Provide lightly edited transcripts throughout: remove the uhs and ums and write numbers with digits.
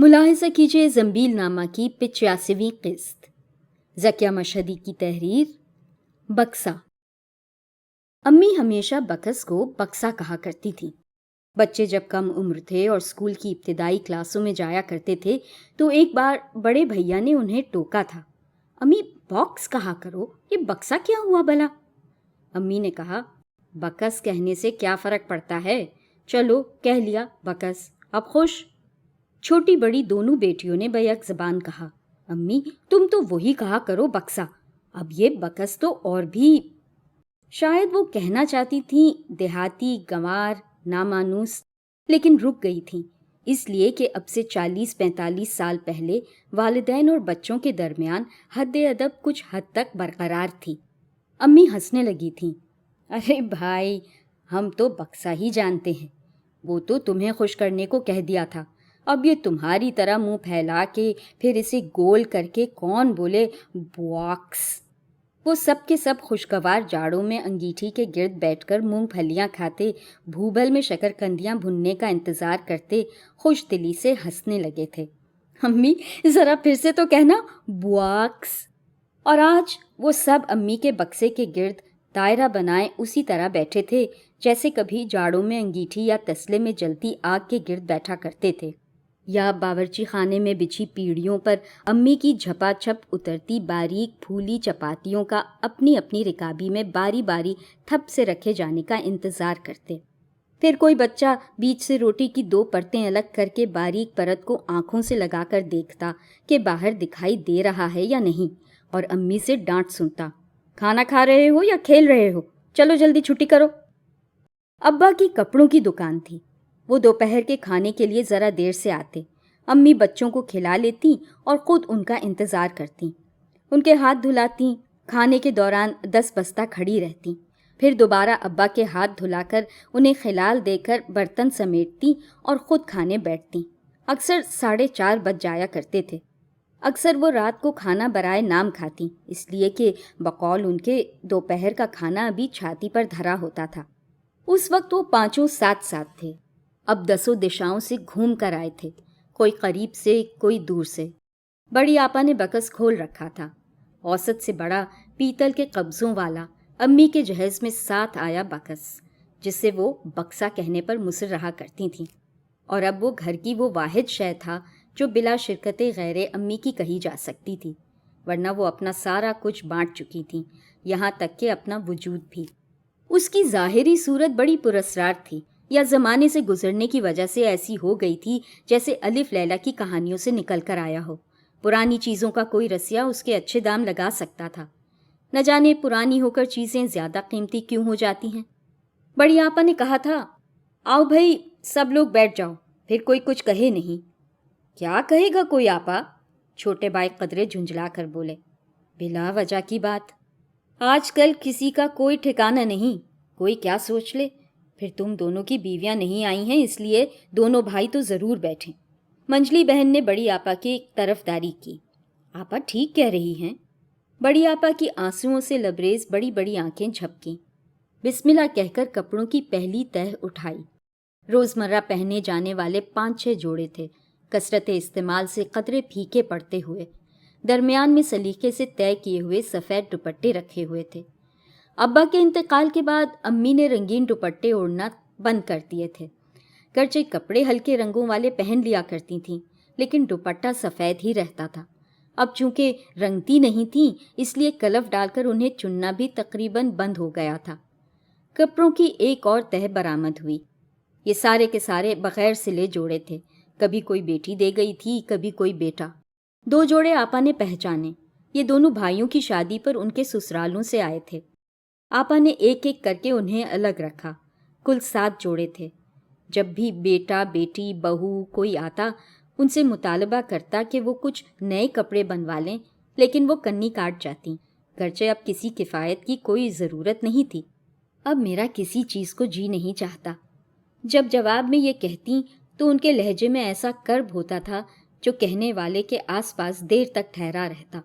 ملاحظہ کیجیے زنبیل نامہ کی 85ویں قسط. زکیہ مشہدی کی تحریر. بکسا. امی ہمیشہ بکس کو بکسا کہا کرتی تھی. بچے جب کم عمر تھے اور اسکول کی ابتدائی کلاسوں میں جایا کرتے تھے تو ایک بار بڑے بھیا نے انہیں ٹوکا تھا. امی باکس کہا کرو، یہ بکسا کیا ہوا بھلا؟ امی نے کہا بکس کہنے سے کیا فرق پڑتا ہے، چلو کہہ لیا بکس، اب خوش؟ چھوٹی بڑی دونوں بیٹیوں نے بیک زبان کہا امی تم تو وہی کہا کرو بکسا، اب یہ بکس تو اور بھی. شاید وہ کہنا چاہتی تھیں دیہاتی، گنوار، نامانوس، لیکن رک گئی تھیں اس لیے کہ اب سے 40-45 سال پہلے والدین اور بچوں کے درمیان حد ادب کچھ حد تک برقرار تھی. امی ہنسنے لگی تھیں. ارے بھائی، ہم تو بکسا ہی جانتے ہیں، وہ تو تمہیں خوش کرنے کو کہہ دیا تھا. اب یہ تمہاری طرح منہ پھیلا کے پھر اسے گول کر کے کون بولے باکس. وہ سب کے سب خوشگوار جاڑوں میں انگیٹھی کے گرد بیٹھ کر مونگ پھلیاں کھاتے، بھوبل میں شکرکندیاں بھننے کا انتظار کرتے خوش دلی سے ہنسنے لگے تھے. امی ذرا پھر سے تو کہنا باکس. اور آج وہ سب امی کے بکسے کے گرد دائرہ بنائے اسی طرح بیٹھے تھے جیسے کبھی جاڑوں میں انگیٹھی یا تسلے میں جلتی آگ کے گرد بیٹھا کرتے تھے، یا باورچی خانے میں بچھی پیڑھیوں پر امی کی جھپا چھپ اترتی باریک پھولی چپاتیوں کا اپنی اپنی رکابی میں باری باری تھپ سے رکھے جانے کا انتظار کرتے. پھر کوئی بچہ بیچ سے روٹی کی 2 پرتیں الگ کر کے باریک پرت کو آنکھوں سے لگا کر دیکھتا کہ باہر دکھائی دے رہا ہے یا نہیں، اور امی سے ڈانٹ سنتا، کھانا کھا رہے ہو یا کھیل رہے ہو، چلو جلدی چھٹی کرو. ابا کی کپڑوں کی دکان تھی. وہ دوپہر کے کھانے کے لیے ذرا دیر سے آتے. امی بچوں کو کھلا لیتی اور خود ان کا انتظار کرتی. ان کے ہاتھ دھلاتی، کھانے کے دوران 10 بستہ کھڑی رہتی، پھر دوبارہ ابا کے ہاتھ دھلا کر انہیں خلال دے کر برتن سمیٹتی اور خود کھانے بیٹھتی. اکثر 4:30 بج جایا کرتے تھے. اکثر وہ رات کو کھانا برائے نام کھاتی، اس لیے کہ بقول ان کے دوپہر کا کھانا ابھی چھاتی پر دھرا ہوتا تھا. اس وقت وہ 5 ساتھ ساتھ تھے. اب 10 دشاؤں سے گھوم کر آئے تھے، کوئی قریب سے کوئی دور سے. بڑی آپا نے بکس کھول رکھا تھا، اوسط سے بڑا پیتل کے قبضوں والا. امی کے جہیز میں ساتھ آیا بکس جس سے وہ بکسا کہنے پر مصر رہا کرتی تھیں، اور اب وہ گھر کی وہ واحد شے تھا جو بلا شرکت غیر امی کی کہی جا سکتی تھی، ورنہ وہ اپنا سارا کچھ بانٹ چکی تھیں، یہاں تک کہ اپنا وجود بھی. اس کی ظاہری صورت بڑی پراسرار تھی، یا زمانے سے گزرنے کی وجہ سے ایسی ہو گئی تھی جیسے الف لیلا کی کہانیوں سے نکل کر آیا ہو. پرانی چیزوں کا کوئی رسیا اس کے اچھے دام لگا سکتا تھا. نہ جانے پرانی ہو کر چیزیں زیادہ قیمتی کیوں ہو جاتی ہیں. بڑی آپا نے کہا تھا، آؤ بھائی سب لوگ بیٹھ جاؤ، پھر کوئی کچھ کہے نہیں. کیا کہے گا کوئی آپا؟ چھوٹے بھائی قدرے جھنجھلا کر بولے. بلا وجہ کی بات. آج کل کسی کا کوئی ٹھکانہ نہیں، کوئی کیا سوچ لے. پھر تم دونوں کی بیویاں نہیں آئی ہیں اس لیے دونوں بھائی تو ضرور بیٹھیں. منجلی بہن نے بڑی آپا کی طرفداری کی. آپا ٹھیک کہہ رہی ہیں. بڑی آپا کی آنسوؤں سے لبریز بڑی بڑی آنکھیں جھپکیں. بسم اللہ کہہ کر کپڑوں کی پہلی تہہ اٹھائی. روزمرہ پہنے جانے والے 5-6 جوڑے تھے، کثرت استعمال سے قدرے پھیکے پڑتے ہوئے. درمیان میں سلیقے سے طے کیے ہوئے سفید دوپٹے رکھے ہوئے تھے. ابا کے انتقال کے بعد امی نے رنگین دوپٹے اوڑھنا بند کر دیے تھے. گرچہ کپڑے ہلکے رنگوں والے پہن لیا کرتی تھیں، لیکن دوپٹہ سفید ہی رہتا تھا. اب چونکہ رنگتی نہیں تھیں اس لیے کلف ڈال کر انہیں چننا بھی تقریباً بند ہو گیا تھا. کپڑوں کی ایک اور تہہ برآمد ہوئی. یہ سارے کے سارے بغیر سلے جوڑے تھے. کبھی کوئی بیٹی دے گئی تھی، کبھی کوئی بیٹا. 2 جوڑے آپا نے پہچانے. یہ دونوں بھائیوں کی شادی پر ان کے سسرالوں سے آئے تھے. آپا نے ایک ایک کر کے انہیں الگ رکھا. کل 7 جوڑے تھے. جب بھی بیٹا، بیٹی، بہو کوئی آتا ان سے مطالبہ کرتا کہ وہ کچھ نئے کپڑے بنوا لیں، لیکن وہ کنی کاٹ جاتی، گرچہ اب کسی کفایت کی کوئی ضرورت نہیں تھی. اب میرا کسی چیز کو جی نہیں چاہتا. جب جواب میں یہ کہتی تو ان کے لہجے میں ایسا کرب ہوتا تھا جو کہنے والے کے آس پاس دیر تک ٹھہرا رہتا.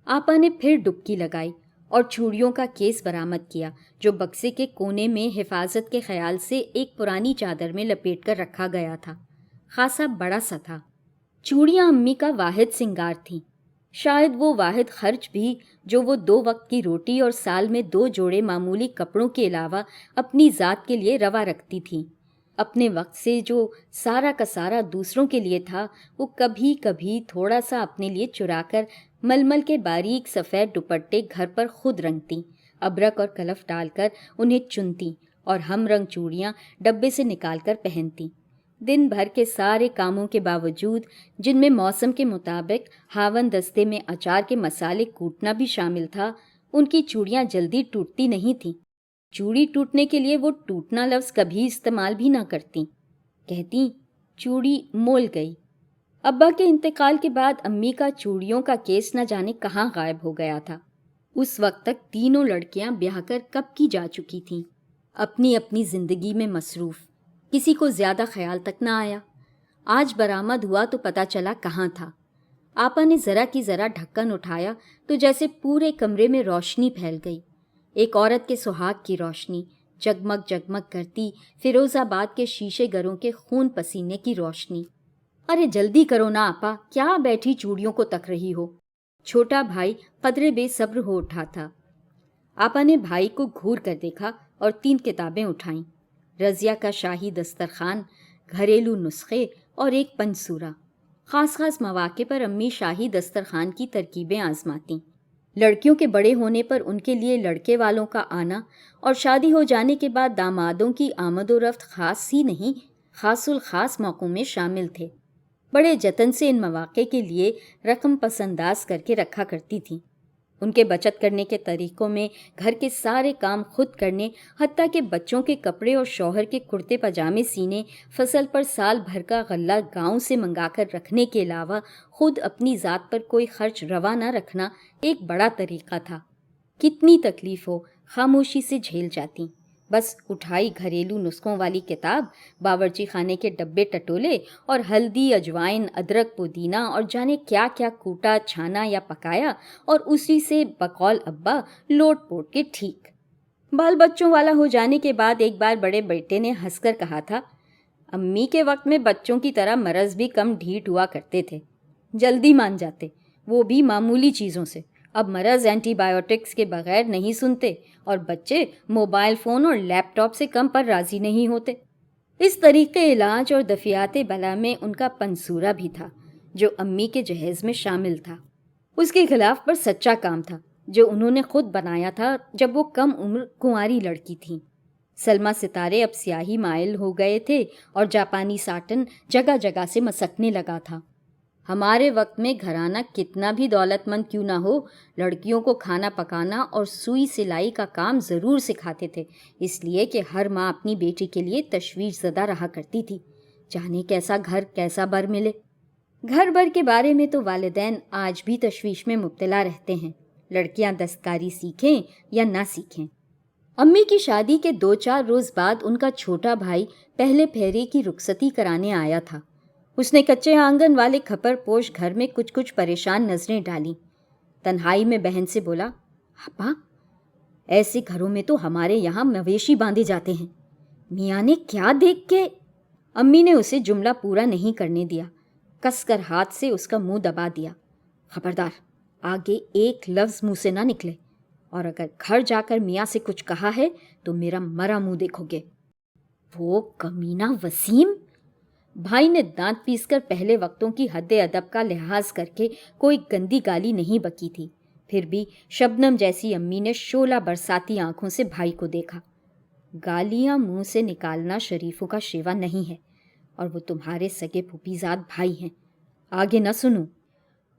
آپا نے پھر ڈبکی لگائی اور چوڑیوں کا کیس برآمد کیا جو بکسے کے کونے میں حفاظت کے خیال سے ایک پرانی چادر میں لپیٹ کر رکھا گیا تھا. خاصا بڑا سا تھا. چوڑیاں امی کا واحد سنگار تھیں، شاید وہ واحد خرچ بھی جو وہ 2 وقت کی روٹی اور سال میں 2 جوڑے معمولی کپڑوں کے علاوہ اپنی ذات کے لیے روا رکھتی تھیں۔ اپنے وقت سے جو سارا کا سارا دوسروں کے لیے تھا، وہ کبھی کبھی تھوڑا سا اپنے لیے چرا کر ململ کے باریک سفید دوپٹے گھر پر خود رنگتیں، ابرک اور کلف ڈال کر انہیں چنتیں اور ہم رنگ چوڑیاں ڈبے سے نکال کر پہنتیں۔ دن بھر کے سارے کاموں کے باوجود، جن میں موسم کے مطابق ہاون دستے میں اچار کے مسالے کوٹنا بھی شامل تھا، ان کی چوڑیاں جلدی ٹوٹتی نہیں تھیں۔ چوڑی ٹوٹنے کے لیے وہ ٹوٹنا لفظ کبھی استعمال بھی نہ کرتیں، کہتیں چوڑی مول گئی۔ ابا کے انتقال کے بعد امی کا چوڑیوں کا کیس نہ جانے کہاں غائب ہو گیا تھا۔ اس وقت تک تینوں لڑکیاں بیاہ کر کب کی جا چکی تھیں، اپنی اپنی زندگی میں مصروف، کسی کو زیادہ خیال تک نہ آیا۔ آج برآمد ہوا تو پتہ چلا کہاں تھا۔ آپا نے ذرا کی ذرا ڈھکن اٹھایا تو جیسے پورے کمرے میں روشنی پھیل گئی، ایک عورت کے سہاگ کی روشنی، جگمگ جگمگ کرتی فیروز آباد کے شیشے گروں کے خون پسینے کی روشنی۔ ارے جلدی کرو نا آپا، کیا بیٹھی چوڑیوں کو تک رہی ہو؟ چھوٹا بھائی قدرے بے صبر ہو اٹھا تھا۔ آپا نے بھائی کو گھور کر دیکھا اور 3 کتابیں اٹھائیں، رضیہ کا شاہی دسترخوان، گھریلو نسخے اور ایک پنسورا۔ خاص خاص مواقع پر امی شاہی دسترخوان کی ترکیبیں آزماتیں۔ لڑکیوں کے بڑے ہونے پر ان کے لیے لڑکے والوں کا آنا اور شادی ہو جانے کے بعد دامادوں کی آمد و رفت خاص ہی نہیں، خاص الخاص موقعوں میں شامل تھے۔ بڑے جتن سے ان مواقع کے لیے رقم پس انداز کر کے رکھا کرتی تھیں۔ ان کے بچت کرنے کے طریقوں میں گھر کے سارے کام خود کرنے، حتیٰ کہ بچوں کے کپڑے اور شوہر کے کرتے پاجامے سینے، فصل پر سال بھر کا غلہ گاؤں سے منگا کر رکھنے کے علاوہ خود اپنی ذات پر کوئی خرچ روا نہ رکھنا ایک بڑا طریقہ تھا۔ کتنی تکلیف ہو، خاموشی سے جھیل جاتی۔ بس اٹھائی گھریلو نسخوں والی کتاب، باورچی خانے کے ڈبے ٹٹولے اور ہلدی، اجوائن، ادرک، پودینہ اور جانے کیا کیا کوٹا، چھانا یا پکایا، اور اسی سے بقول ابا لوٹ پوٹ کے ٹھیک۔ بال بچوں والا ہو جانے کے بعد ایک بار بڑے بیٹے نے ہنس کر کہا تھا، امی کے وقت میں بچوں کی طرح مرض بھی کم ڈھیٹ ہوا کرتے تھے، جلدی مان جاتے، وہ بھی معمولی چیزوں سے۔ اب مرض اینٹی بائیوٹکس کے بغیر نہیں سنتے، اور بچے موبائل فون اور لیپ ٹاپ سے کم پر راضی نہیں ہوتے۔ اس طریقے علاج اور دفعات بلا میں ان کا پنسورا بھی تھا، جو امی کے جہیز میں شامل تھا۔ اس کے غلاف پر سچا کام تھا، جو انہوں نے خود بنایا تھا جب وہ کم عمر کنواری لڑکی تھیں۔ سلما ستارے اب سیاہی مائل ہو گئے تھے اور جاپانی ساٹن جگہ جگہ سے مسکنے لگا تھا۔ ہمارے وقت میں گھرانہ کتنا بھی دولت مند کیوں نہ ہو، لڑکیوں کو کھانا پکانا اور سوئی سلائی کا کام ضرور سکھاتے تھے، اس لیے کہ ہر ماں اپنی بیٹی کے لیے تشویش زدہ رہا کرتی تھی، جانے کیسا گھر کیسا بر ملے۔ گھر بر کے بارے میں تو والدین آج بھی تشویش میں مبتلا رہتے ہیں، لڑکیاں دستکاری سیکھیں یا نہ سیکھیں۔ امی کی شادی کے 2-4 روز بعد ان کا چھوٹا بھائی پہلے پھیرے کی رخصتی کرانے آیا تھا۔ اس نے کچے آنگن والے کھپر پوش گھر میں کچھ پریشان نظریں ڈالیں۔ تنہائی میں بہن سے بولا، ابا، ایسے گھروں میں تو ہمارے یہاں مویشی باندھے جاتے ہیں، میاں نے کیا دیکھ کے؟ امی نے اسے جملہ پورا نہیں کرنے دیا، کس کر ہاتھ سے اس کا منہ دبا دیا۔ خبردار، آگے ایک لفظ منہ سے نہ نکلے، اور اگر گھر جا کر میاں سے کچھ کہا ہے تو میرا مرا منہ دیکھو گے۔ وہ کمینہ وسیم! بھائی نے دانت پیس کر پہلے وقتوں کی حد ادب کا لحاظ کر کے کوئی گندی گالی نہیں بکی تھی، پھر بھی شبنم جیسی امی نے شعلہ برساتی آنکھوں سے بھائی کو دیکھا۔ گالیاں منہ سے نکالنا شریفوں کا شیوا نہیں ہے، اور وہ تمہارے سگے پھوپھیزاد بھائی ہیں، آگے نہ سنو۔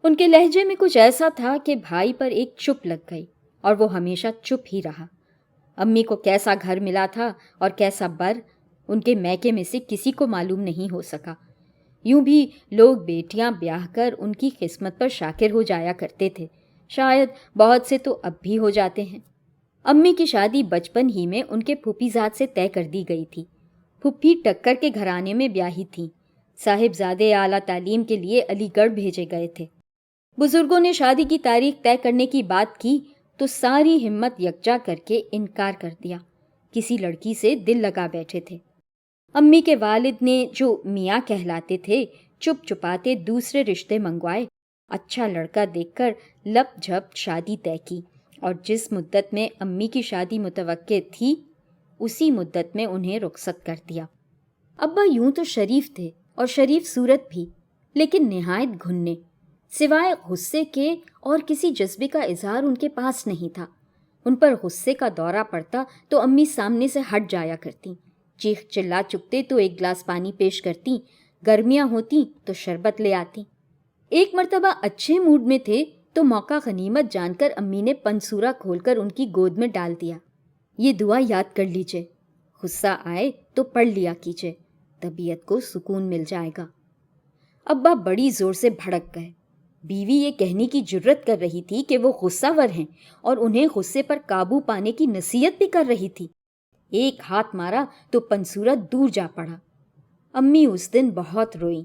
ان کے لہجے میں کچھ ایسا تھا کہ بھائی پر ایک چپ لگ گئی، اور وہ ہمیشہ چپ ہی رہا۔ امی کو کیسا گھر ملا تھا اور کیسا بر، ان کے میکے میں سے کسی کو معلوم نہیں ہو سکا۔ یوں بھی لوگ بیٹیاں بیاہ کر ان کی قسمت پر شاکر ہو جایا کرتے تھے، شاید بہت سے تو اب بھی ہو جاتے ہیں۔ امی کی شادی بچپن ہی میں ان کے پھوپھیزاد سے طے کر دی گئی تھی۔ پھوپھی ٹکر کے گھرانے میں بیاہی تھیں، صاحبزادے اعلیٰ تعلیم کے لیے علی گڑھ بھیجے گئے تھے۔ بزرگوں نے شادی کی تاریخ طے کرنے کی بات کی تو ساری ہمت یکجا کر کے انکار کر دیا، کسی لڑکی سے دل لگا بیٹھے تھے۔ امی کے والد نے جو میاں کہلاتے تھے، چپ چپاتے دوسرے رشتے منگوائے، اچھا لڑکا دیکھ کر لپ جھپ شادی طے کی، اور جس مدت میں امی کی شادی متوقع تھی اسی مدت میں انہیں رخصت کر دیا۔ ابا یوں تو شریف تھے اور شریف صورت بھی، لیکن نہایت گھنے، سوائے غصے کے اور کسی جذبے کا اظہار ان کے پاس نہیں تھا۔ ان پر غصے کا دورہ پڑتا تو امی سامنے سے ہٹ جایا کرتیں، چیخ چلا چکتے تو ایک گلاس پانی پیش کرتیں، گرمیاں ہوتیں تو شربت لے آتیں۔ ایک مرتبہ اچھے موڈ میں تھے تو موقع غنیمت جان کر امی نے پنسورا کھول کر ان کی گود میں ڈال دیا۔ یہ دعا یاد کر لیجئے، غصہ آئے تو پڑھ لیا کیجئے، طبیعت کو سکون مل جائے گا۔ ابا بڑی زور سے بھڑک گئے۔ بیوی یہ کہنے کی جرت کر رہی تھی کہ وہ غصہ ور ہیں اور انہیں غصے پر قابو پانے کی نصیحت بھی کر رہی تھی۔ ایک ہاتھ مارا تو پنسورا دور جا پڑا۔ امی اس دن بہت روئیں۔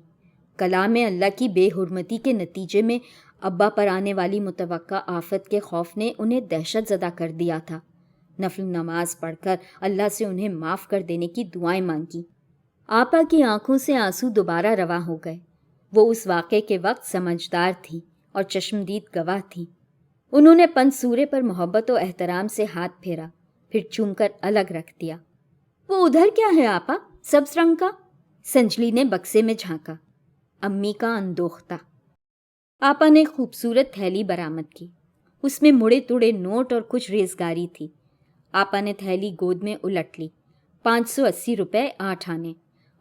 کلام اللہ کی بے حرمتی کے نتیجے میں ابا پر آنے والی متوقع آفت کے خوف نے انہیں دہشت زدہ کر دیا تھا۔ نفل نماز پڑھ کر اللہ سے انہیں معاف کر دینے کی دعائیں مانگی۔ آپا کی آنکھوں سے آنسو دوبارہ رواں ہو گئے۔ وہ اس واقعے کے وقت سمجھدار تھی اور چشمدید گواہ تھی۔ انہوں نے پنسورے پر محبت و احترام سے ہاتھ پھیرا، پھر چوم کر الگ رکھ دیا۔ وہ ادھر کیا ہے آپا، سبز رنگ کا؟ سنجلی نے بکسے میں جھانکا۔ امی کا اندوختہ۔ آپا نے خوبصورت تھیلی برآمد کی، اس میں مڑے توڑے نوٹ اور کچھ ریزگاری تھی۔ آپا نے تھیلی گود میں الٹ لی۔ 580 روپے 8 آنے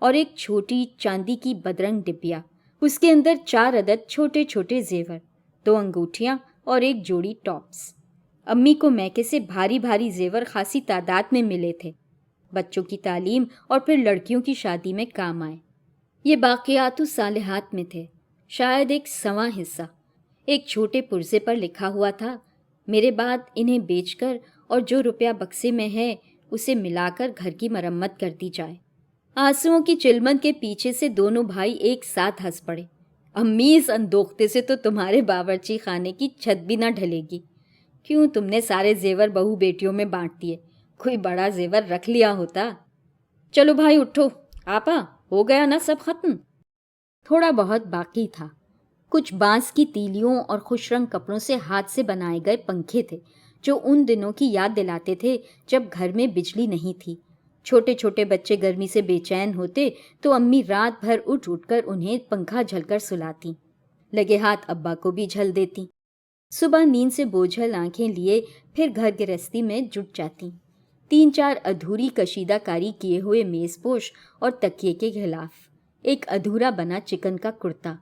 اور ایک چھوٹی چاندی کی بدرنگ ڈبیا، اس کے اندر 4 عدد چھوٹے چھوٹے زیور، 2 انگوٹھیاں اور ایک جوڑی ٹاپس۔ امی کو میکے سے بھاری بھاری زیور خاصی تعداد میں ملے تھے، بچوں کی تعلیم اور پھر لڑکیوں کی شادی میں کام آئے۔ یہ باقیات الصالحات میں تھے، شاید ایک 100واں حصہ۔ ایک چھوٹے پرزے پر لکھا ہوا تھا، میرے بعد انہیں بیچ کر اور جو روپیہ بکسے میں ہے اسے ملا کر گھر کی مرمت کر دی جائے۔ آنسوؤں کی چلمن کے پیچھے سے دونوں بھائی ایک ساتھ ہنس پڑے۔ امی، اس اندوختے سے تو تمہارے باورچی خانے کی چھت بھی نہ ڈھلے گی۔ کیوں، تم نے سارے زیور بہو بیٹیوں میں بانٹ دیے، کوئی بڑا زیور رکھ لیا ہوتا۔ چلو بھائی اٹھو، آپا ہو گیا نا سب ختم؟ تھوڑا بہت باقی تھا۔ کچھ بانس کی تیلیوں اور خوش رنگ کپڑوں سے ہاتھ سے بنائے گئے پنکھے تھے جو ان دنوں کی یاد دلاتے تھے جب گھر میں بجلی نہیں تھی۔ چھوٹے چھوٹے بچے گرمی سے بے چین ہوتے تو امی رات بھر اٹھ کر انہیں پنکھا جھل کر سلاتی، لگے ہاتھ ابا کو بھی جھل دیتی۔ صبح نیند سے بوجھل آنکھیں لیے پھر گھر گرہستی میں جٹ جاتی۔ 3-4 ادھوری کشیدہ کاری کیے ہوئے میز پوش اور تکیے کے غلاف، ایک ادھورا بنا چکن کا کرتا،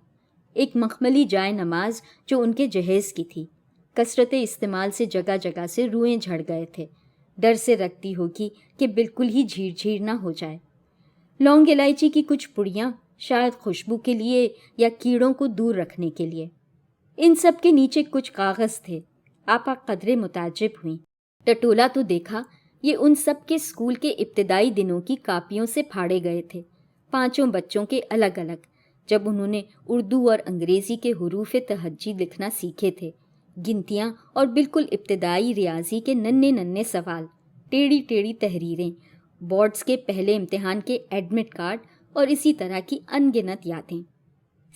ایک مخملی جائے نماز جو ان کے جہیز کی تھی، کثرت استعمال سے جگہ جگہ سے روئیں جھڑ گئے تھے، ڈر سے رکھتی ہوگی کہ بالکل ہی جھیر جھیر نہ ہو جائے۔ لونگ الائچی کی کچھ پڑیاں، شاید خوشبو کے لیے یا کیڑوں کو دور رکھنے کے لیے۔ ان سب کے نیچے کچھ کاغذ تھے۔ آپا قدرے متعجب ہوئیں۔ ٹٹولا تو دیکھا، یہ ان سب کے اسکول کے ابتدائی دنوں کی کاپیوں سے پھاڑے گئے تھے، 5 بچوں کے الگ الگ، جب انہوں نے اردو اور انگریزی کے حروف تہجی لکھنا سیکھے تھے، گنتیاں اور بالکل ابتدائی ریاضی کے ننھے ننھے سوال، ٹیڑھی ٹیڑھی تحریریں، بورڈز کے پہلے امتحان کے ایڈمٹ کارڈ اور اسی طرح کی ان گنت یادیں۔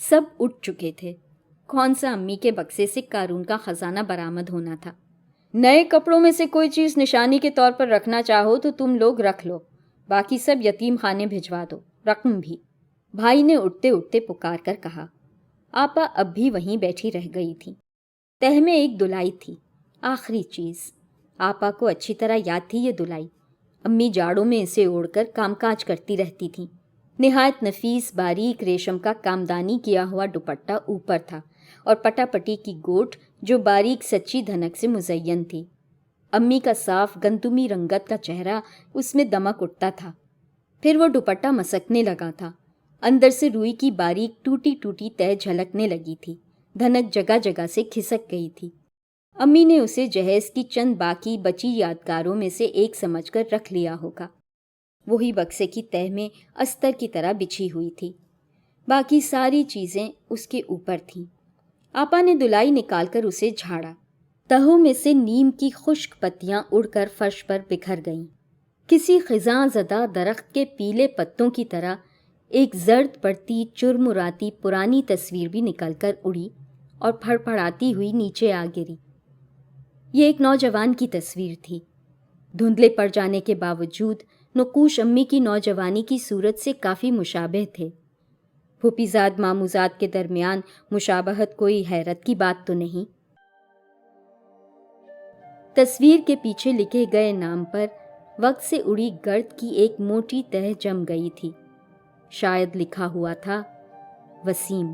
سب اٹھ چکے تھے۔ کون سا امی کے بکسے سے قارون کا خزانہ برآمد ہونا تھا۔ نئے کپڑوں میں سے کوئی چیز نشانی کے طور پر رکھنا چاہو تو تم لوگ رکھ لو، باقی سب یتیم خانے بھجوا دو، رقم بھی۔ بھائی نے اٹھتے اٹھتے پکار کر کہا۔ آپا اب بھی وہیں بیٹھی رہ گئی تھی۔ تہ میں ایک دلائی تھی، آخری چیز۔ آپا کو اچھی طرح یاد تھی یہ دلائی۔ امی جاڑوں میں اسے اوڑھ کر کام کاج کرتی رہتی تھیں۔ نہایت نفیس باریک ریشم کا کامدانی کیا ہوا دوپٹہ اوپر تھا اور پٹا پٹی کی گوٹ جو باریک سچی دھنک سے مزین تھی۔ امی کا صاف گندمی رنگت کا چہرہ اس میں دمک اٹھتا تھا۔ پھر وہ دوپٹہ مسکنے لگا تھا، اندر سے روئی کی باریک ٹوٹی ٹوٹی تہ جھلکنے لگی تھی، دھنک جگہ جگہ سے کھسک گئی تھی۔ امی نے اسے جہیز کی چند باقی بچی یادگاروں میں سے ایک سمجھ کر رکھ لیا ہوگا۔ وہی بکسے کی تہ میں استر کی طرح بچھی ہوئی تھی، باقی ساری چیزیں اس کے اوپر تھیں۔ آپا نے دلائی نکال کر اسے جھاڑا۔ تہوں میں سے نیم کی خشک پتیاں اڑ کر فرش پر بکھر گئیں۔ کسی خزاں زدہ درخت کے پیلے پتوں کی طرح ایک زرد پڑتی چرمراتی پرانی تصویر بھی نکل کر اڑی اور پھڑ پھڑاتی ہوئی نیچے آ گری۔ یہ ایک نوجوان کی تصویر تھی۔ دھندلے پڑ جانے کے باوجود نقوش امی کی نوجوانی کی صورت سے کافی مشابہ تھے۔ پھوپھیزاد ماموزاد کے درمیان مشابہت کوئی حیرت کی بات تو نہیں۔ تصویر کے پیچھے لکھے گئے نام پر وقت سے اڑی گرد کی ایک موٹی تہ جم گئی تھی۔ شاید لکھا ہوا تھا وسیم۔